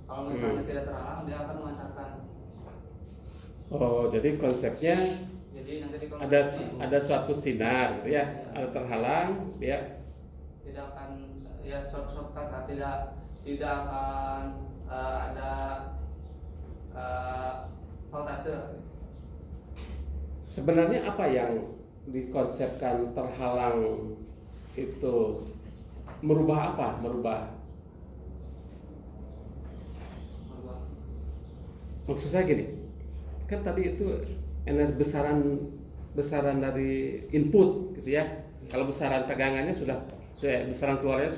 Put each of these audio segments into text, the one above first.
Kalau misalnya tidak terhalang, dia akan memancarkan. Oh, jadi konsepnya Jadi nanti di ada suatu sinar gitu ya, ada terhalang, dia tidak akan ya shortcut lah, tidak akan ada voltase. sebenarnya apa yang dikonsepkan terhalang itu merubah apa? Maksud saya gini, kan tadi itu energi besaran dari input gitu ya. Kalau besaran tegangannya sudah besaran keluarnya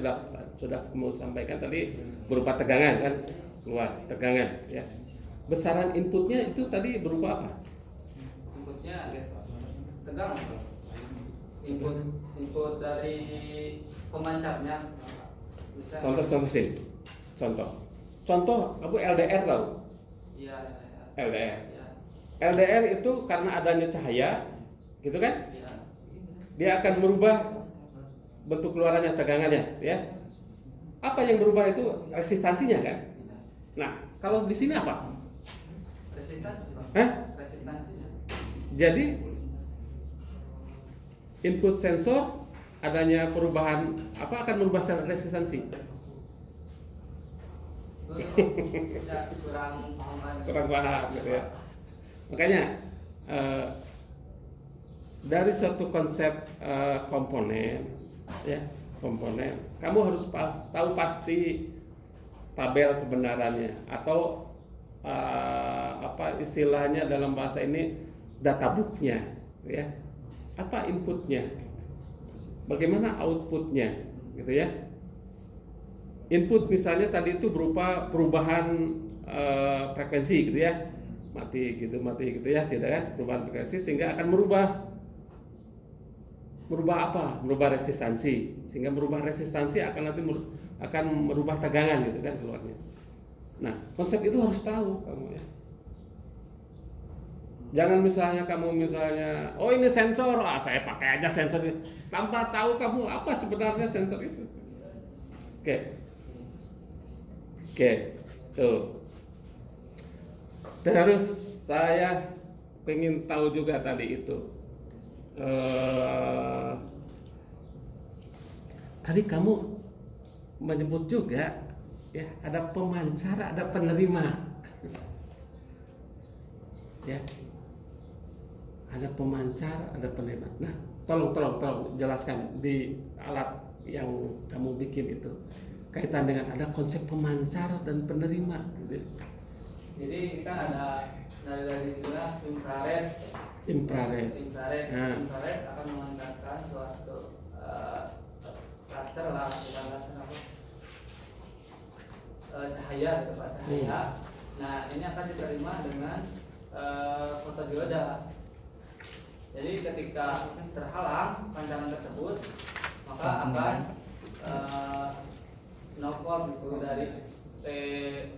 sudah kamu sampaikan tadi berupa tegangan kan, keluar tegangan ya. Besaran inputnya itu tadi berupa apa? Inputnya tegangan. Input dari pemancarnya bisa. Contoh sini. Contoh aku LDR tahu. Iya. LDR. Ya. LDR itu karena adanya cahaya, gitu kan? Ya. Dia akan merubah bentuk keluarannya, tegangannya, ya. Apa yang berubah itu resistansinya kan? Nah, kalau di sini apa? Resistansi. Resistansinya. Jadi input sensor adanya perubahan apa akan merubah resistansi? Kurang paham gitu ya. Makanya dari suatu konsep komponen kamu harus tahu pasti tabel kebenarannya atau apa istilahnya dalam bahasa ini data booknya ya. Apa inputnya, bagaimana outputnya gitu ya. Input misalnya tadi itu berupa perubahan frekuensi gitu ya, mati gitu ya, tidak kan, perubahan frekuensi sehingga akan merubah apa? Merubah resistansi, sehingga merubah resistansi akan merubah tegangan gitu kan keluarnya. Nah, konsep itu harus tahu kamu ya. Jangan misalnya kamu oh ini sensor, saya pakai aja sensor tanpa tahu kamu apa sebenarnya sensor itu. Oke, tuh. Terus saya pengen tahu juga tadi itu. Tadi kamu menyebut juga ya ada pemancar, ada penerima. Ya. Ada pemancar, ada penerima. Nah, tolong jelaskan di alat yang kamu bikin itu kaitan dengan ada konsep pemancar dan penerima. Gitu. Jadi ini kan ada dari juga infrared. Infrared akan memancarkan suatu laser lah, bukan laser apa? Cahaya, gitu Pak, cahaya. Nah, ini akan diterima dengan fotodioda. Jadi ketika terhalang pancaran tersebut, maka akan no-volt gitu dari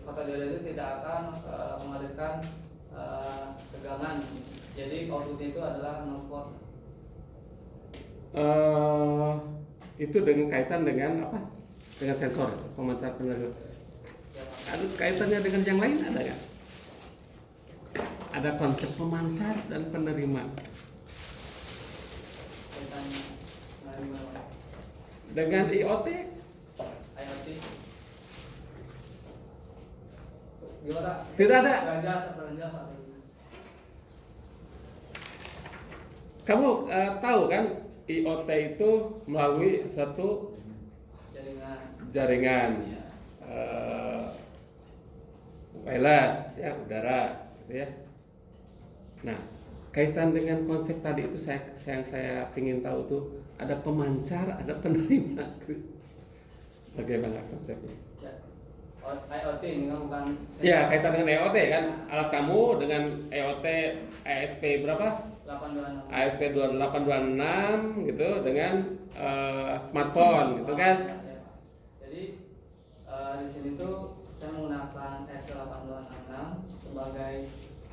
fotodioda itu tidak akan mengalirkan tegangan. Jadi outputnya itu adalah no-volt. Itu dengan kaitan dengan apa? Dengan sensor pemancar penerima. Ada kaitannya dengan yang lain ada nggak? Ada konsep pemancar dan penerima. Dengan IoT? Gimana? Tidak ada. Kamu tahu kan IoT itu melalui suatu jaringan wireless ya, udara gitu ya. Nah, kaitan dengan konsep tadi itu yang saya ingin tahu tuh ada pemancar, ada penerima. Bagaimana konsepnya? IoT ini kan bukan. Ya, kaitan dengan IoT kan, alat kamu dengan IoT ASP berapa? 826. ASP 826 gitu dengan smartphone gitu kan. Jadi di sini tuh saya menggunakan ASP 826 sebagai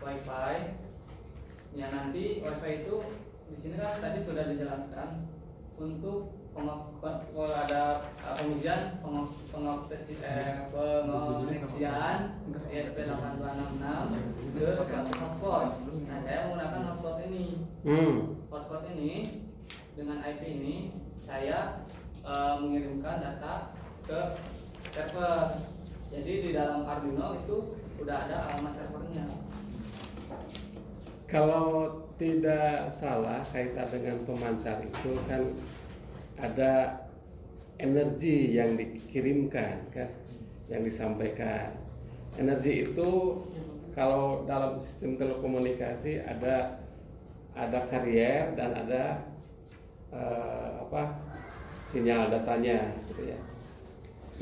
WiFi. Ya nanti WiFi itu di sini kan tadi sudah dijelaskan untuk ada pengujian pengoperasian ESP8266 ke suatu hotspot. Nah, saya menggunakan hotspot ini. Hotspot ini dengan IP ini saya mengirimkan data ke server. Jadi di dalam Arduino itu udah ada alamat servernya. Kalau tidak salah kaitan dengan pemancar itu kan ada energi yang dikirimkan kan, yang disampaikan. Energi itu kalau dalam sistem telekomunikasi ada carrier dan ada sinyal datanya gitu ya.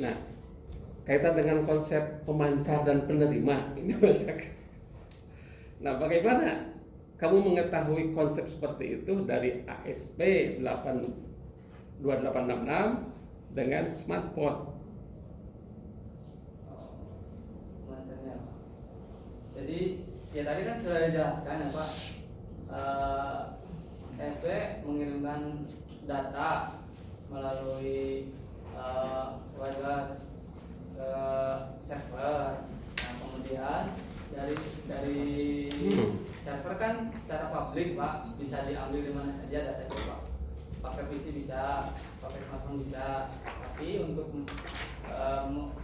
Nah, kaitan dengan konsep pemancar dan penerima ini banyak. Nah, bagaimana kamu mengetahui konsep seperti itu dari ASP 2866 dengan smartphone? Pemancarnya. Jadi ya tadi kan sudah dijelaskan ya Pak. ASP mengirimkan data melalui wireless ke server. Nah, kemudian dari server kan secara publik Pak, bisa diambil di mana saja data itu Pak. Pakai PC bisa, pakai smartphone bisa. Tapi untuk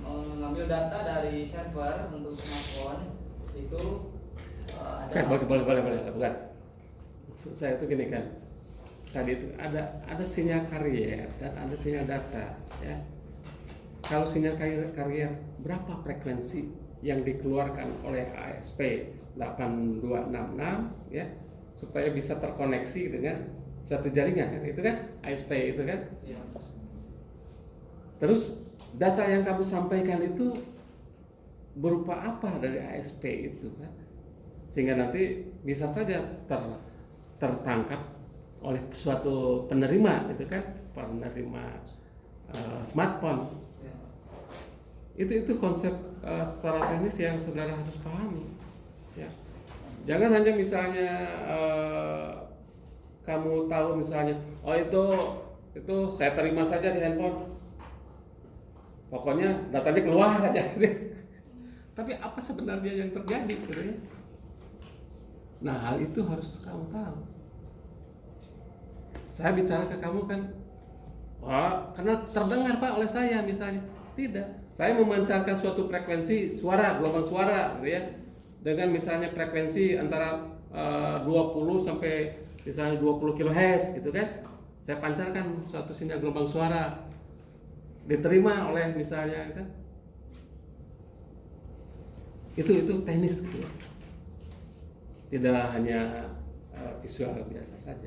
mengambil data dari server untuk smartphone itu ada. Boleh, bukan. Maksud saya itu gini kan. Tadi itu ada sinyal carrier dan ada sinyal data ya. Kalau sinyal carrier berapa frekuensi yang dikeluarkan oleh ASP 8266 ya supaya bisa terkoneksi dengan satu jaringan kan, itu kan ASP itu kan Ya. Terus data yang kamu sampaikan itu berupa apa dari ASP itu kan, sehingga nanti bisa saja tertangkap oleh suatu penerima itu kan, penerima smartphone. Ya. Itu konsep secara teknis yang saudara harus pahami ya. Jangan hanya misalnya kamu tahu misalnya itu saya terima saja di handphone, pokoknya datanya keluar aja tapi apa sebenarnya yang terjadi gitu ya. Nah, hal itu harus kamu tahu. Saya bicara ke kamu kan, karena terdengar Pak oleh saya misalnya. Tidak, saya memancarkan suatu frekuensi suara, gelombang suara gitu ya, dengan misalnya frekuensi antara 20 sampai misalnya 20 kHz gitu kan. Saya pancarkan suatu sinyal gelombang suara, diterima oleh misalnya kan. Itu teknis gitu ya. Tidak hanya visual biasa saja.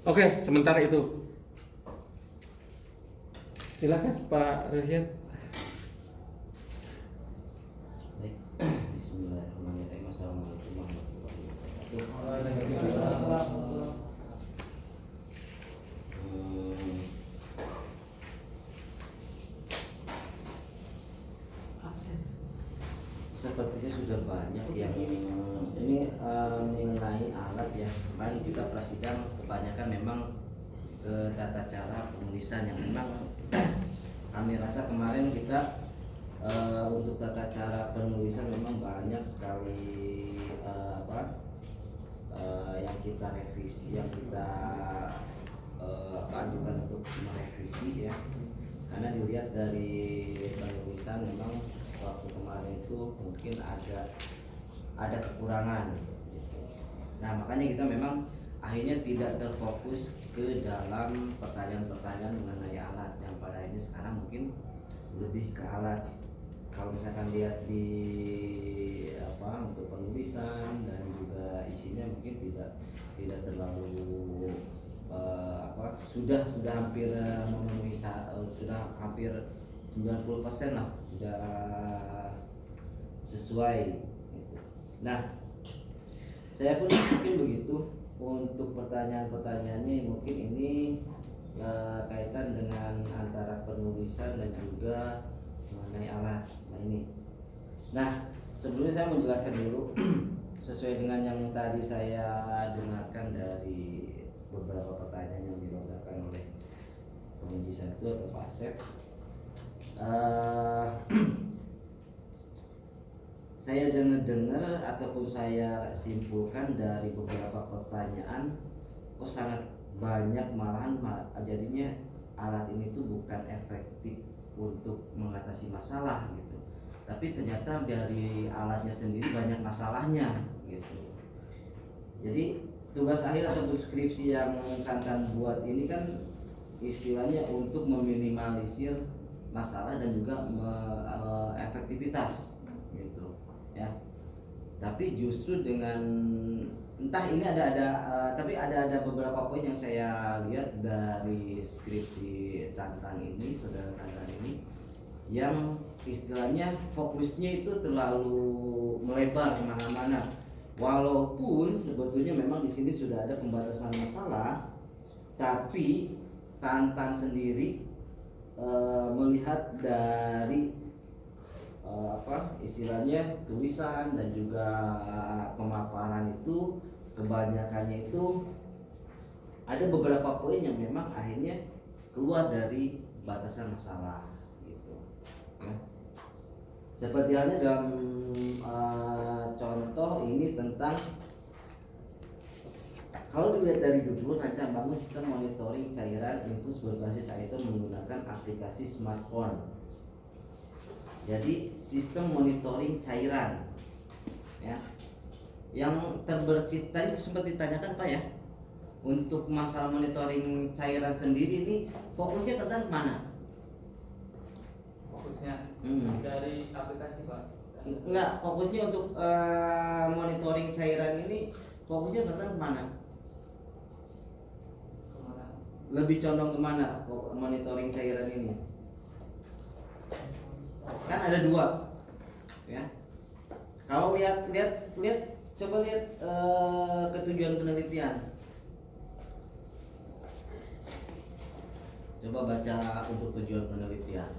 Oke, sementara itu silakan Pak Rehyat. Baik. Bismillahirrahmanirrahim. Assalamualaikum warahmatullahi wabarakatuh. Waalaikumsalam. Sepertinya sudah banyak yang ini mengenai alat ya. Kemarin kita prasidang kebanyakan memang ke tata cara penulisan yang memang kami rasa kemarin kita untuk tata cara penulisan memang banyak sekali yang kita revisi, yang kita ajukan untuk merevisi ya. Karena dilihat dari penulisan memang waktu kemarin itu mungkin ada kekurangan. Nah, makanya kita memang akhirnya tidak terfokus ke dalam pertanyaan-pertanyaan mengenai alat yang pada ini sekarang mungkin lebih ke alat. Kalau misalkan lihat di untuk penulisan dan juga isinya mungkin tidak terlalu sudah hampir memenuhi sudah hampir 90% lah sudah sesuai. Nah, saya pun mungkin begitu untuk pertanyaan-pertanyaannya mungkin ini kaitan dengan antara penulisan dan juga mengenai alat. Nah, sebelumnya saya menjelaskan dulu sesuai dengan yang tadi saya dengarkan dari beberapa pertanyaan yang dilontarkan oleh penguji satu atau Pak Asep. Saya dengar ataupun saya simpulkan dari beberapa pertanyaan, kok sangat banyak malahan jadinya alat ini tuh bukan efektif untuk mengatasi masalah gitu. Tapi ternyata dari alatnya sendiri banyak masalahnya gitu. Jadi tugas akhir atau skripsi yang Tantan buat ini kan istilahnya untuk meminimalisir masalah dan juga efektivitas gitu ya. Tapi justru dengan entah ini tapi ada beberapa poin yang saya lihat dari skripsi Tantan ini, saudara Tantan ini, yang istilahnya fokusnya itu terlalu melebar kemana-mana. Walaupun sebetulnya memang di sini sudah ada pembatasan masalah, tapi Tantan sendiri melihat dari istilahnya tulisan dan juga pemaparan itu, kebanyakannya itu ada beberapa poin yang memang akhirnya keluar dari batasan masalah gitu ya. Seperti halnya dalam contoh ini tentang, kalau dilihat dari judul, rancang bangun sistem monitoring cairan infus berbasis air menggunakan aplikasi smartphone. Jadi sistem monitoring cairan ya, yang terbersih tadi sempat ditanyakan Pak ya, untuk masalah monitoring cairan sendiri ini fokusnya tentang mana? Fokusnya dari aplikasi Pak? Enggak, fokusnya untuk monitoring cairan ini fokusnya tentang mana? Kemana? Lebih condong kemana monitoring cairan ini? Kan ada dua ya. Kalau lihat coba lihat ketujuan penelitian. Coba baca untuk tujuan penelitian.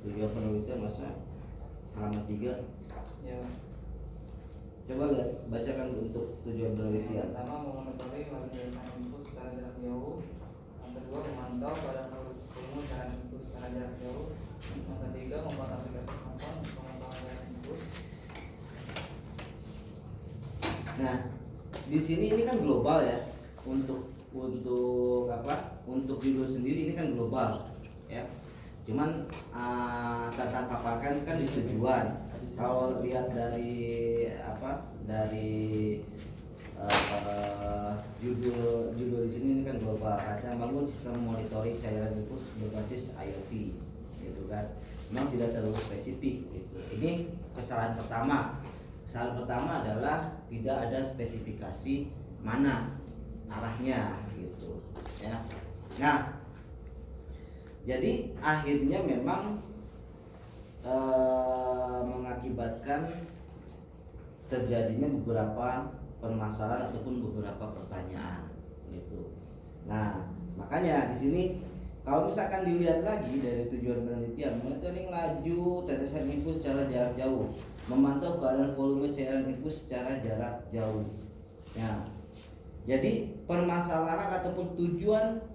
Tujuan penelitian masa halaman 3 Ya. Coba lihat, bacakan untuk tujuan penelitian. Yang pertama, memonitoring laju cairan infus secara jarak jauh. Yang kedua, memantau badan volume cairan infus secara jarak jauh. Yang ketiga, membuat aplikasi smartphone untuk pemantauan cairan infus. Nah, di sini ini kan global ya. Untuk apa? Untuk judul sendiri ini kan global ya. Cuman tentang paparkan kan di tujuan. Kalau lihat dari judul di sini ini kan global, rancang bangun sistem monitoring cairan infus berbasis IoT gitu kan. Memang tidak terlalu spesifik gitu. Ini kesalahan pertama. Kesalahan pertama adalah tidak ada spesifikasi mana arahnya gitu ya. Nah, jadi akhirnya memang mengakibatkan terjadinya beberapa permasalahan ataupun beberapa pertanyaan gitu. Nah, makanya di sini kalau misalkan dilihat lagi dari tujuan penelitian, monitoring laju tetesan infus secara jarak jauh, memantau keadaan volume cairan infus secara jarak jauh. Ya, jadi permasalahan ataupun tujuan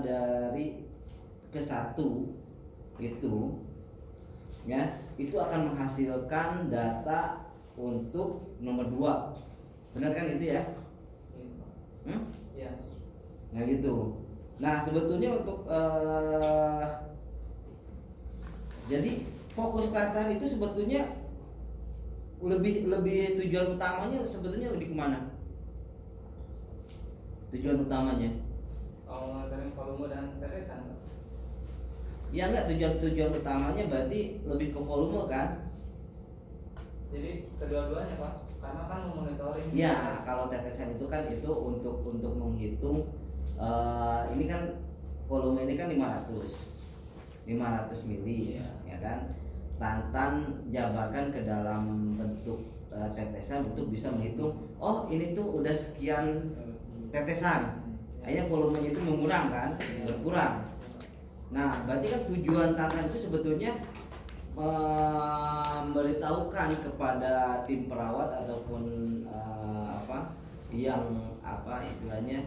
dari kesatu itu ya, itu akan menghasilkan data untuk nomor 2. Benar kan itu ya? Iya. Nah gitu. Nah sebetulnya untuk jadi fokus Tantan itu sebetulnya lebih tujuan utamanya sebetulnya lebih kemana? Tujuan utamanya? Kalau monitoring volume dan tetesan. Ya enggak, tujuan utamanya berarti lebih ke volume kan? Jadi kedua-duanya Pak, karena kan memonitoring. Ya, kalau tetesan itu kan itu untuk menghitung ini kan volume ini kan 500 mili ya kan. Tantan jabarkan ke dalam bentuk tetesan untuk bisa menghitung, oh ini tuh udah sekian tetesan. Akhirnya volumenya itu mengurang kan, berkurang. Nah, berarti kan tujuan tantangan itu sebetulnya memberitahukan kepada tim perawat ataupun yang istilahnya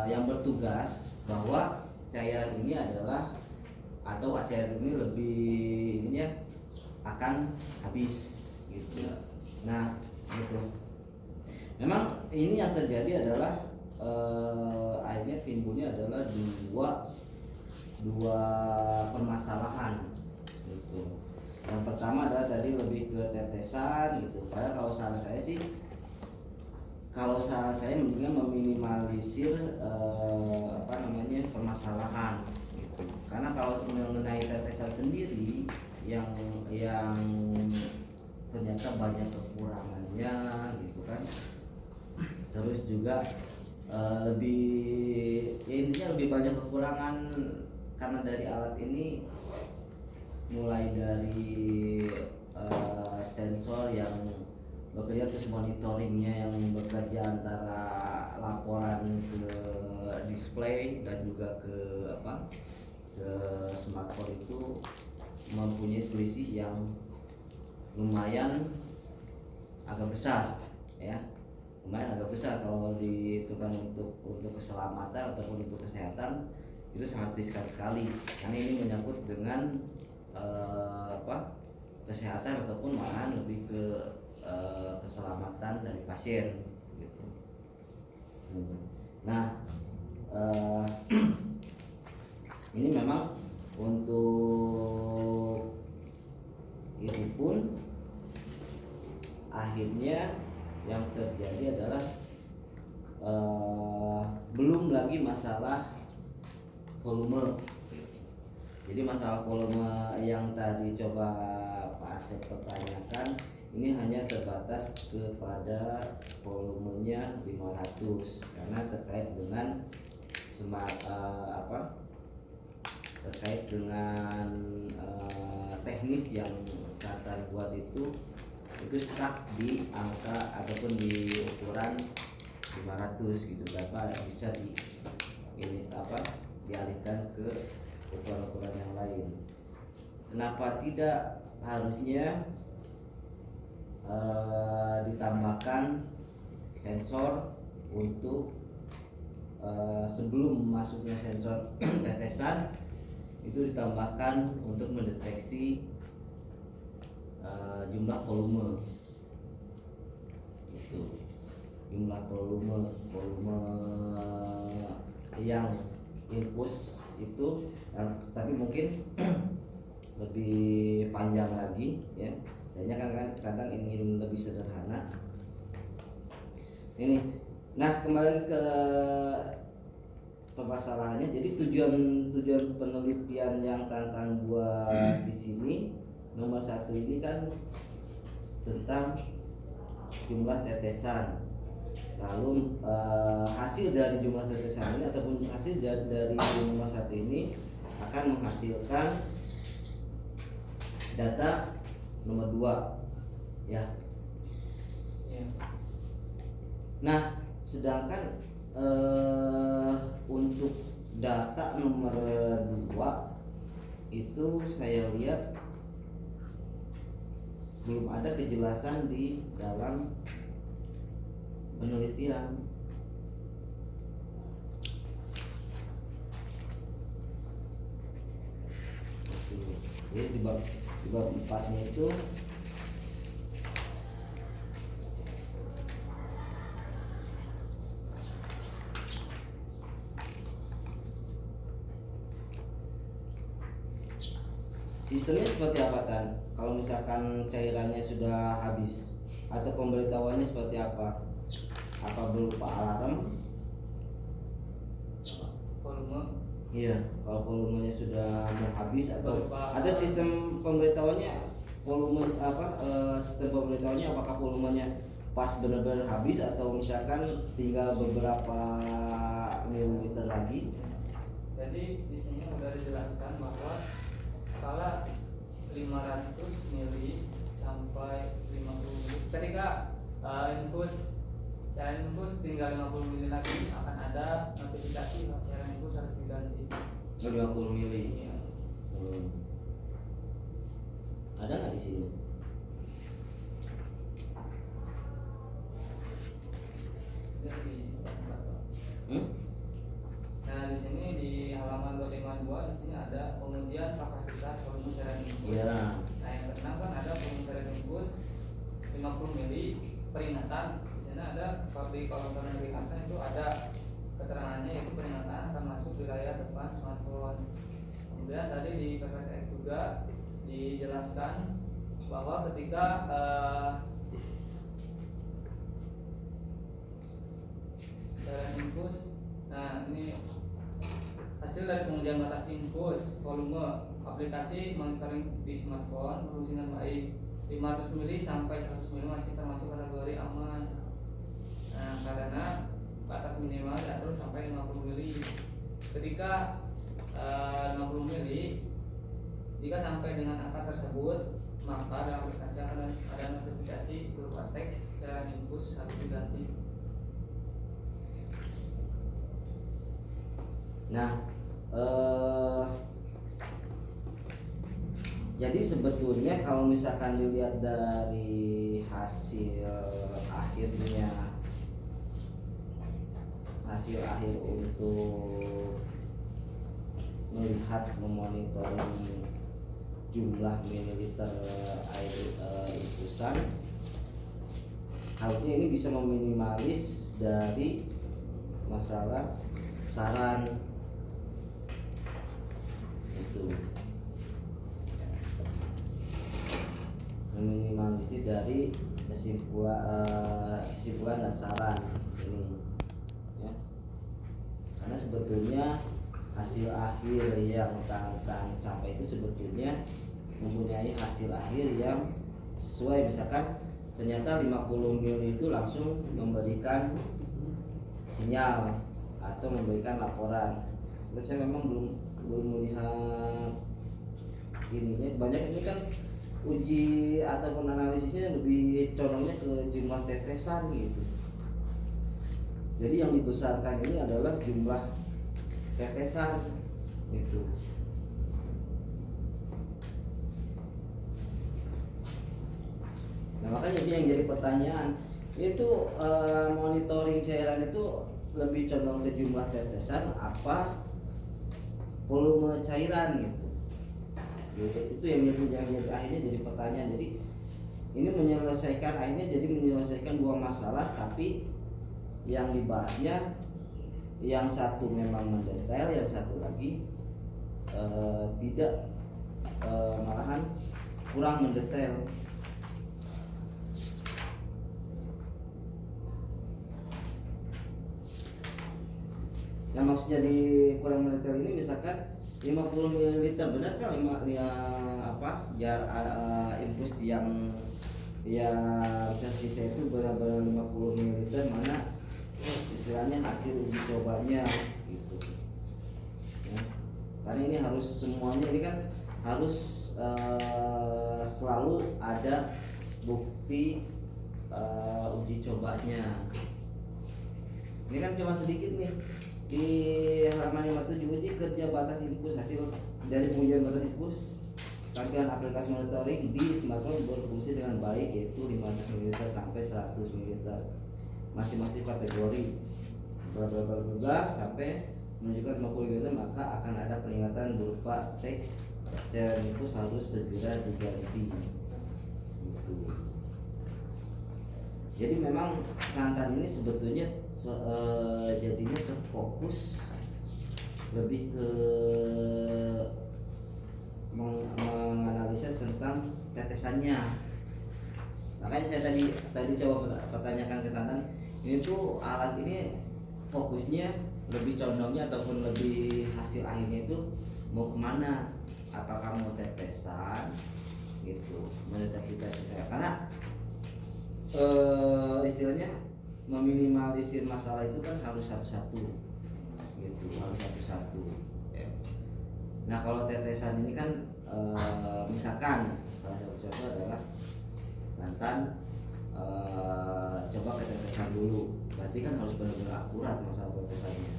yang bertugas bahwa cairan ini adalah atau cairan ini ininya akan habis gitu. Nah, gitu. Memang ini yang terjadi adalah akhirnya timbulnya adalah dua permasalahan gitu. Yang pertama adalah tadi lebih ke tetesan gitu. Padahal kalau saran saya mendingan meminimalisir permasalahan gitu. Karena kalau mengenai tetesan sendiri yang ternyata banyak kekurangannya gitu kan. Terus juga intinya lebih banyak kekurangan karena dari alat ini mulai dari sensor yang bekerja, terus monitoringnya yang bekerja antara laporan ke display dan juga ke smartphone itu mempunyai selisih yang lumayan agak besar ya. Lumayan agak besar kalau dihitungkan untuk keselamatan ataupun untuk kesehatan itu sangat riskan sekali karena ini menyangkut dengan kesehatan ataupun malahan lebih ke keselamatan dari pasien gitu. Nah, ini memang untuk itu pun akhirnya yang terjadi adalah belum lagi masalah volume. Jadi masalah volume yang tadi coba Pak Asep pertanyakan ini hanya terbatas kepada volumenya 500 karena terkait dengan terkait dengan teknis yang Qatar buat itu stuck di angka ataupun di ukuran 500 gitu, dapat bisa dialihkan ke ukuran-ukuran yang lain. Kenapa tidak harusnya ditambahkan sensor untuk sebelum masuknya sensor tetesan itu ditambahkan untuk mendeteksi jumlah volume itu, jumlah volume yang infus itu, tapi mungkin lebih panjang lagi ya. Kayaknya kan kadang ingin lebih sederhana ini. Nah, kembali ke permasalahannya. Jadi tujuan penelitian yang tantang buat di sini nomor 1 ini kan tentang jumlah tetesan. Lalu hasil dari jumlah tetesan ini ataupun hasil dari nomor 1 ini akan menghasilkan data nomor 2 ya. Nah, sedangkan untuk data nomor 2 itu saya lihat belum ada kejelasan di dalam penelitian. Jadi di bab 4-nya itu sistemnya seperti apa Tan? Kalau misalkan cairannya sudah habis atau pemberitahuannya seperti apa? Apa berupa alarm? Volume? Iya, kalau volumenya sudah mau habis atau ada sistem pemberitahuannya volume sistem pemberitahuannya apakah volumenya pas benar-benar habis atau misalkan tinggal beberapa mililiter lagi? Jadi di sini sudah dijelaskan bahwa skala 500 mili sampai 50 mili. Ketika cairan infus tinggal 50 mili lagi akan ada notifikasi cairan infus harus diganti. 50 mili. Iya. Ada nggak di sini? Jadi, Hmm? nah di sini di halaman 252 di sini ada pengujian kapasitas volume cairan infus. Iya. Nah yang keenam kan ada volume cairan infus 50 mili peringatan. Di sana ada kalau di kolom kanan peringatan itu ada keterangannya yaitu peringatan akan masuk di layar depan smartphone. Kemudian tadi di PPTX juga dijelaskan bahwa ketika cairan infus, nah ini hasil dari pengujian batas infus volume aplikasi monitoring di smartphone berfungsi dengan baik. 500 mili sampai 100 mili masih termasuk kategori aman. Nah, karena batas minimal diatur sampai 50 mili. Ketika 50 mili, jika sampai dengan angka tersebut, maka dalam aplikasi akan ada notifikasi berupa teks cairan infus harus diganti. Nah, jadi sebetulnya kalau misalkan dilihat dari hasil akhir untuk melihat memonitoring jumlah mililiter air infusan, harusnya ini bisa meminimalis dari masalah saran itu, meminimalisir dari kesimpulan dan saran ini ya. Karena sebetulnya hasil akhir yang akan capai itu sebetulnya mempunyai hasil akhir yang sesuai. Misalkan ternyata 50 ml itu langsung memberikan sinyal atau memberikan laporan. Terus saya memang belum melihat ininya. Banyak ini kan uji ataupun analisisnya lebih condongnya ke jumlah tetesan gitu. Jadi yang dibesarkan ini adalah jumlah tetesan itu. Nah makanya itu yang jadi pertanyaan itu, monitoring cairan itu lebih condong ke jumlah tetesan apa volume cairan gitu. Itu yang jadi akhirnya jadi pertanyaan. Jadi ini menyelesaikan dua masalah, tapi yang dibahasnya yang satu memang mendetail, yang satu lagi tidak, malahan kurang mendetail. Yang maksudnya di kurang mendetail ini misalkan 50 ml benar kan infus yang tersisa itu benar-benar 50 ml, mana istilahnya hasil uji cobanya gitu ya. Karena ini harus semuanya ini kan harus selalu ada bukti uji cobanya. Ini kan cuma sedikit nih di halaman 57, uji kerja batas infus. Hasil dari pengujian batas infus tampilan aplikasi monitoring di smartphone berfungsi dengan baik, yaitu 500 ml sampai 100 ml, masing-masing kategori bla sampai menunjukkan 50 ml, maka akan ada peringatan berupa teks cairan infus harus segera diganti gitu. Jadi memang pengantar ini sebetulnya jadinya terfokus lebih ke menganalisa tentang tetesannya. Makanya saya tadi coba pertanyakan ke Tantan, ini tuh alat ini fokusnya lebih condongnya ataupun lebih hasil akhirnya itu mau kemana? Apakah mau tetesan gitu, mendeteksi tetesan? Karena istilahnya meminimalisir masalah itu kan harus satu-satu gitu, harus satu-satu ya. Nah kalau tetesan ini kan misalkan salah satu contoh adalah Tantan coba ke tetesan dulu, berarti kan harus benar-benar akurat masalah tetesannya.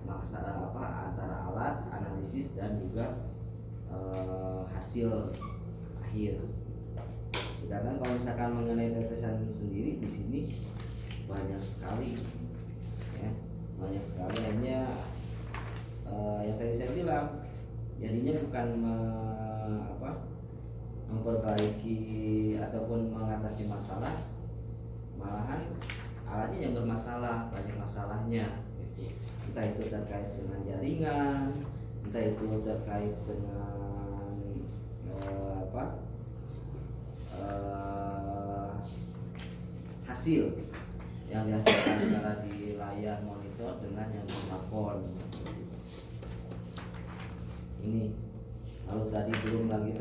antara alat analisis dan juga hasil akhir. Sedangkan kalau misalkan mengenai tetesan sendiri di sini banyak sekali, ya, banyak sekali. Hanya yang tadi saya bilang, jadinya bukan memperbaiki ataupun mengatasi masalah, malahan alatnya yang bermasalah, banyak masalahnya. Gitu. Entah itu terkait dengan jaringan, entah itu terkait dengan hasil yang dihasilkan secara di layar monitor dengan yang smartphone. Ini lalu tadi belum lagi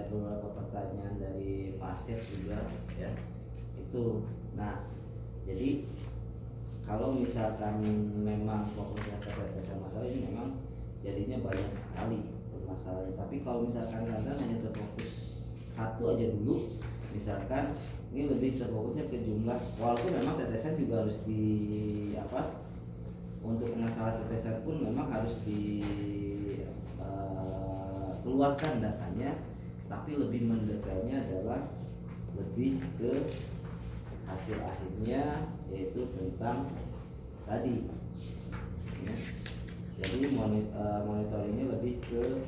beberapa pertanyaan dari Pak Asep juga, ya, itu. Nah, jadi kalau misalkan memang fokusnya ke tetesan masalah ini, memang jadinya banyak sekali permasalahannya. Tapi kalau misalkan kadang hanya terfokus satu aja dulu, misalkan ini lebih terfokusnya ke jumlah, walaupun memang tetesan juga harus untuk masalah tetesan pun memang harus keluarkan datanya, tapi lebih mendetailnya adalah lebih ke hasil akhirnya, yaitu tentang tadi, ya. Jadi monitor ini lebih ke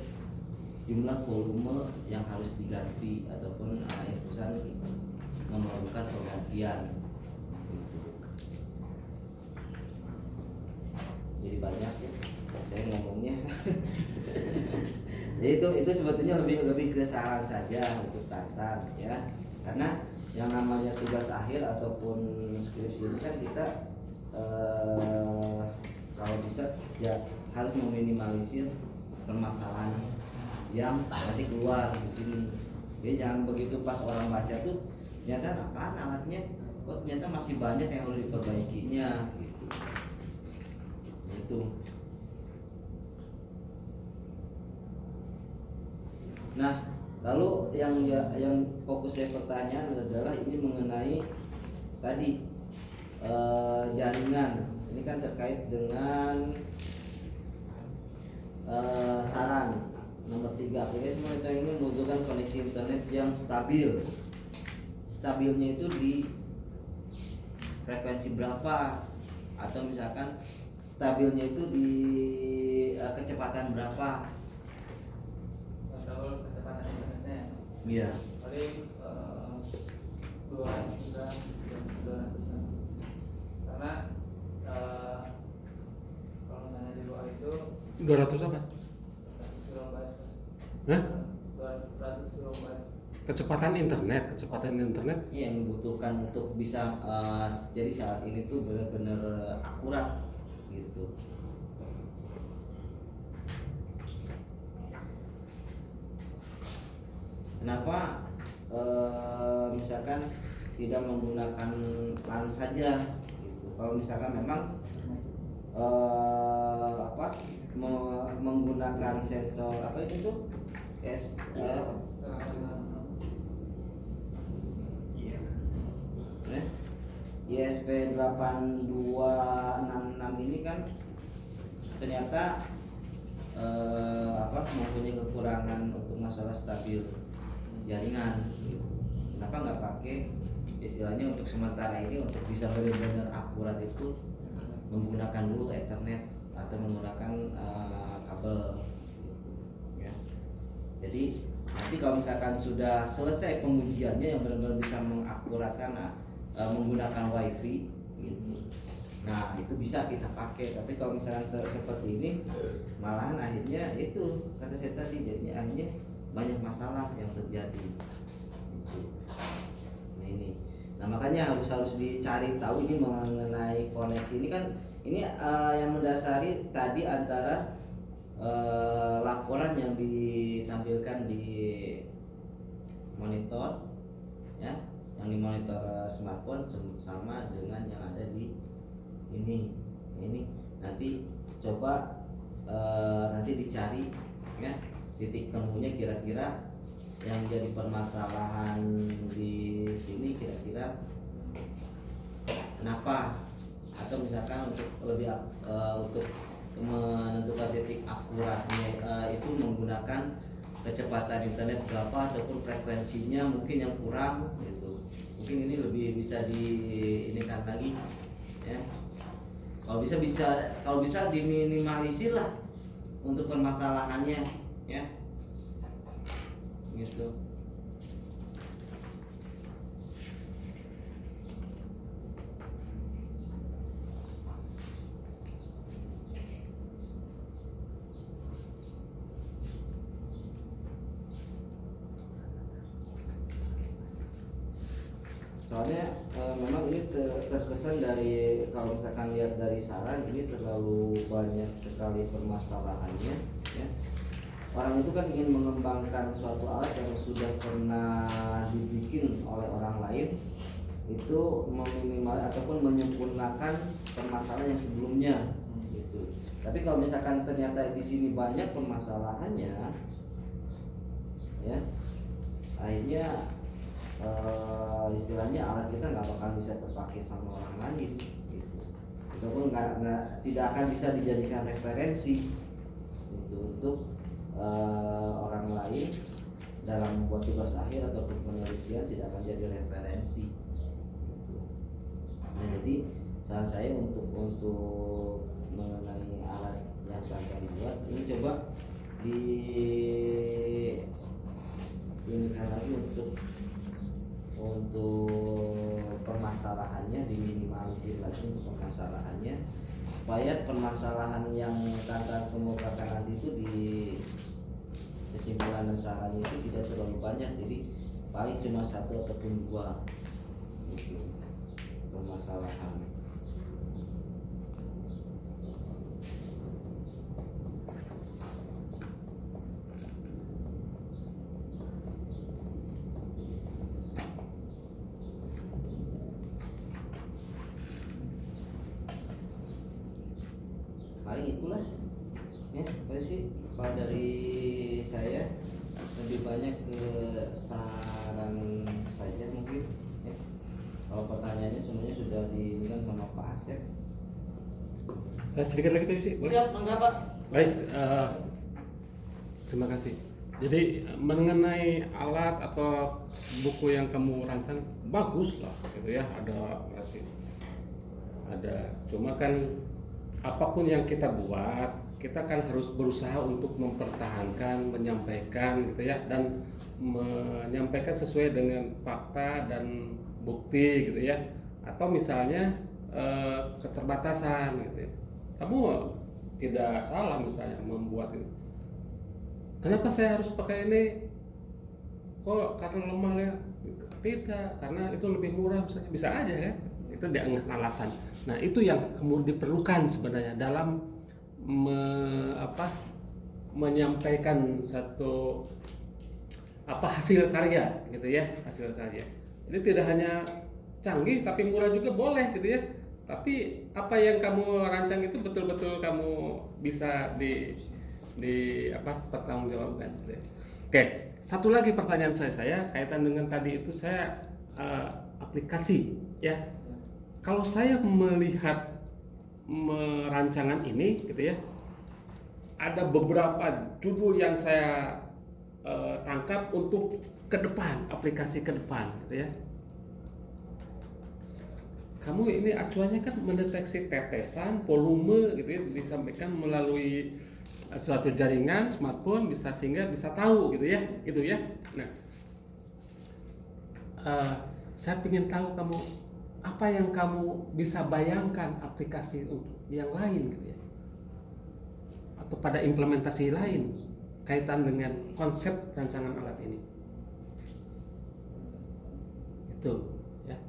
jumlah volume yang harus diganti ataupun perusahaan memerlukan penggantian. Jadi banyak ya saya ngomongnya. Jadi itu sebetulnya lebih ke saran saja untuk Tantan, ya, karena yang namanya tugas akhir ataupun skripsi ini kan kita kalau bisa ya harus meminimalisir permasalahan yang nanti keluar di sini. Jadi jangan begitu pas orang baca tuh ternyata apaan alatnya, kok ternyata masih banyak yang harus diperbaikinya gitu. Itu. Nah, lalu yang fokus saya pertanyaan adalah ini mengenai tadi jaringan. Ini kan terkait dengan saran nomor 3, aplikasi monitor ini membutuhkan koneksi internet yang stabil. Stabilnya itu di frekuensi berapa, atau misalkan stabilnya itu di kecepatan berapa? Kalau kecepatan internetnya, Iya. paling 200-an, karena kalau misalnya di bawah itu 200 apa? 100 kilobyte. Hah? 200 kilobyte. Kecepatan internet. Iya, yang dibutuhkan untuk bisa jadi saat ini tuh benar-benar akurat gitu. Kenapa misalkan tidak menggunakan LAN saja gitu. Kalau misalkan memang menggunakan sensor apa itu tuh ISP8266 ini kan ternyata mempunyai kekurangan untuk masalah stabil jaringan gitu. Kenapa nggak pakai istilahnya untuk sementara ini untuk bisa benar-benar akurat itu menggunakan dulu Ethernet atau menggunakan kabel, ya. Jadi nanti kalau misalkan sudah selesai pengujiannya yang benar-benar bisa mengakuratkan menggunakan WiFi gitu, nah itu bisa kita pakai. Tapi kalau misalkan seperti ini, malahan akhirnya itu kata saya tadi, jadinya akhirnya banyak masalah yang terjadi gitu. Nah ini, nah makanya harus dicari tahu ini mengenai koneksi ini kan. Ini yang mendasari tadi antara laporan yang ditampilkan di monitor, ya, yang di monitor smartphone sama dengan yang ada di ini. Ini nanti coba nanti dicari, ya, titik temunya kira-kira yang jadi permasalahan di sini kira-kira kenapa, atau misalkan untuk lebih untuk menentukan titik akuratnya itu menggunakan kecepatan internet berapa ataupun frekuensinya mungkin yang kurang gitu. Mungkin ini lebih bisa diinikan lagi ya. Kalau bisa diminimalisir lah untuk permasalahannya ya. Gitu. Soalnya memang ini terkesan dari kalau misalkan lihat dari saran ini terlalu banyak sekali permasalahannya ya. Orang itu kan ingin mengembangkan suatu alat yang sudah pernah dibikin oleh orang lain, itu meminimal ataupun menyempurnakan permasalahan yang sebelumnya gitu. Tapi kalau misalkan ternyata di sini banyak permasalahannya ya, akhirnya istilahnya alat kita nggak bakal bisa terpakai sama orang lain gitu. Ataupun tidak akan bisa dijadikan referensi gitu, untuk orang lain dalam membuat tugas akhir ataupun penelitian, tidak akan jadi referensi gitu. Nah, jadi saran saya untuk mengenai alat yang akan dibuat ini coba diinikan lagi untuk permasalahannya, diminimalisir lagi untuk permasalahannya, supaya permasalahan yang akan kemukakan nanti itu di kesimpulan dan sarannya itu tidak terlalu banyak, jadi paling cuma 1 ataupun 2 gitu permasalahan. Paling itulah ya, apa sih kalau dari saya lebih banyak ke saran saja mungkin ya. Kalau pertanyaannya semuanya sudah diinikan sama Pak Asep. Saya sedikit lagi Pak Yusi, boleh? Siap, enggak Pak. Baik, terima kasih. Jadi mengenai alat atau buku yang kamu rancang bagus lah gitu ya, ada, cuma kan apapun yang kita buat, kita kan harus berusaha untuk mempertahankan, menyampaikan gitu ya, dan menyampaikan sesuai dengan fakta dan bukti gitu ya. Atau misalnya keterbatasan gitu ya. Kamu tidak salah misalnya membuat itu. Kenapa saya harus pakai ini? Kok karena lemah ya? Tidak, karena itu lebih murah misalnya. Bisa aja ya. Itu dianggap alasan. Nah, itu yang kemudian diperlukan sebenarnya dalam menyampaikan satu hasil karya gitu ya, hasil karya. Jadi tidak hanya canggih tapi murah juga boleh gitu ya. Tapi apa yang kamu rancang itu betul-betul kamu bisa pertanggungjawabkan gitu ya. Oke, satu lagi pertanyaan saya kaitan dengan tadi itu saya aplikasi ya. Kalau saya melihat rancangan ini gitu ya, ada beberapa judul yang saya tangkap untuk ke depan, aplikasi ke depan gitu ya. Kamu ini acuannya kan mendeteksi tetesan, volume gitu ya, disampaikan melalui suatu jaringan smartphone sehingga bisa tahu gitu ya, itu ya. Nah, saya ingin tahu apa yang kamu bisa bayangkan aplikasi untuk yang lain gitu ya, atau pada implementasi lain kaitan dengan konsep rancangan alat ini. Itu ya.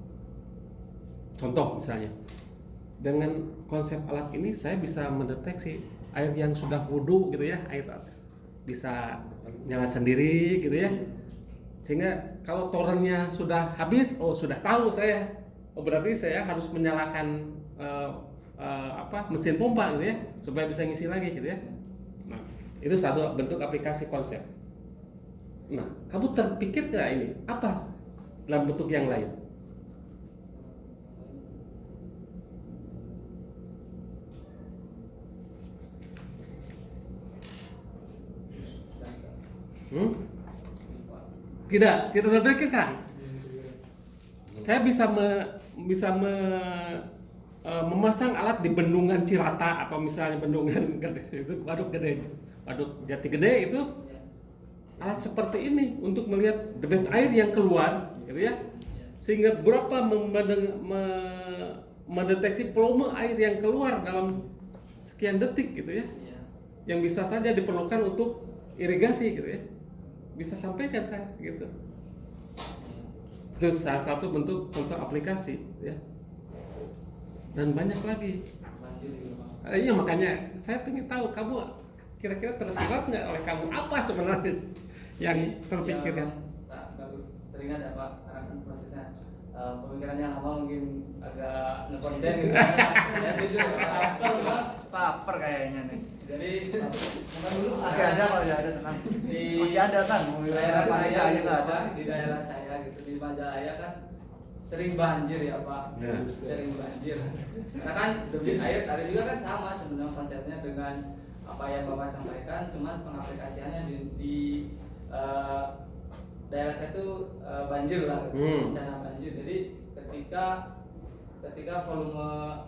Contoh misalnya, dengan konsep alat ini saya bisa mendeteksi air yang sudah wudhu gitu ya, air bisa nyala sendiri gitu ya, sehingga kalau torennya sudah habis, sudah tahu saya. Berarti saya harus menyalakan mesin pompa gitu ya, supaya bisa ngisi lagi gitu ya. Nah, itu satu bentuk aplikasi konsep. Nah, kamu terpikir nggak ini apa dalam bentuk yang lain? Tidak terpikirkan. Saya memasang alat di bendungan Cirata atau misalnya bendungan gede itu waduk Jati Gede itu alat seperti ini untuk melihat debit air yang keluar, gitu ya, sehingga berapa mendeteksi volume air yang keluar dalam sekian detik, gitu ya, yang bisa saja diperlukan untuk irigasi, gitu ya, bisa sampaikan saya, gitu. Itu salah satu bentuk aplikasi, ya. Dan banyak lagi. Iya, makanya saya ingin tahu kamu kira-kira tersirat nggak oleh kamu apa sebenarnya yang terpikirkan? Teringat ya Pak, karena kan prosesnya pemikirannya lama mungkin agak ngekonsen gitu. Paper kayaknya nih. Jadi Masih ada kalau ada tenang. Masih ada kan? daerah saya Aja gitu, nggak ada. Pak, di daerah saya gitu di Majalaya kan sering banjir ya Pak, sering banjir. Karena kan debit air tadi juga kan sama sebenarnya konsepnya dengan apa yang Bapak sampaikan, cuman pengaplikasiannya di daerah saya itu banjir lah, bencana banjir. Jadi ketika volume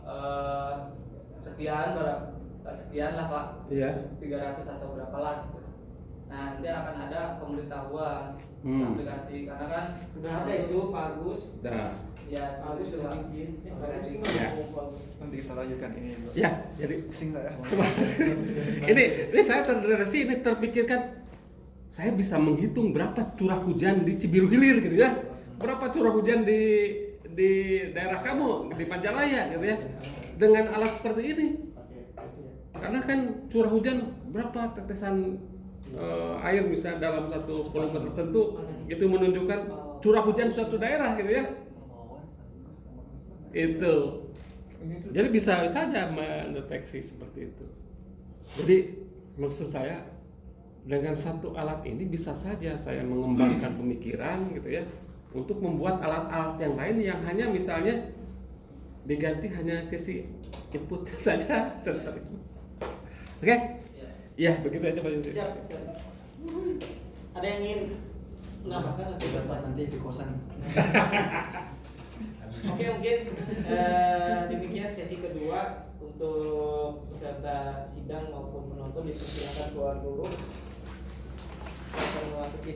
sekian lah Pak, 300 atau berapa lah gitu. Nah nanti akan ada pemberitahuan aplikasi, karena kan Sudah ada itu Pak Agus. ya sebagus itu Pak aplikasi. Nanti kita lanjutkan ini. Ya, jadi Pusing nggak ya? ini saya ini terpikirkan, saya bisa menghitung berapa curah hujan di Cibiru Hilir, gitu ya, berapa curah hujan di daerah kamu di Majalaya, gitu ya, dengan alat seperti ini. Karena kan curah hujan berapa tetesan air misalnya dalam satu volume tertentu itu menunjukkan curah hujan suatu daerah, gitu ya. Itu. Jadi bisa saja mendeteksi seperti itu. Jadi maksud saya dengan satu alat ini bisa saja saya mengembangkan pemikiran, gitu ya, untuk membuat alat-alat yang lain yang hanya misalnya diganti hanya sisi input saja, sensor input. Oke? Ya, begitu aja Pak Yusuf. Siap. Ada yang ingin menambahkan atau Bapak nanti di kosan. Oke, mungkin demikian sesi kedua untuk peserta sidang maupun penonton dipersilakan keluar dulu. Kita memasuki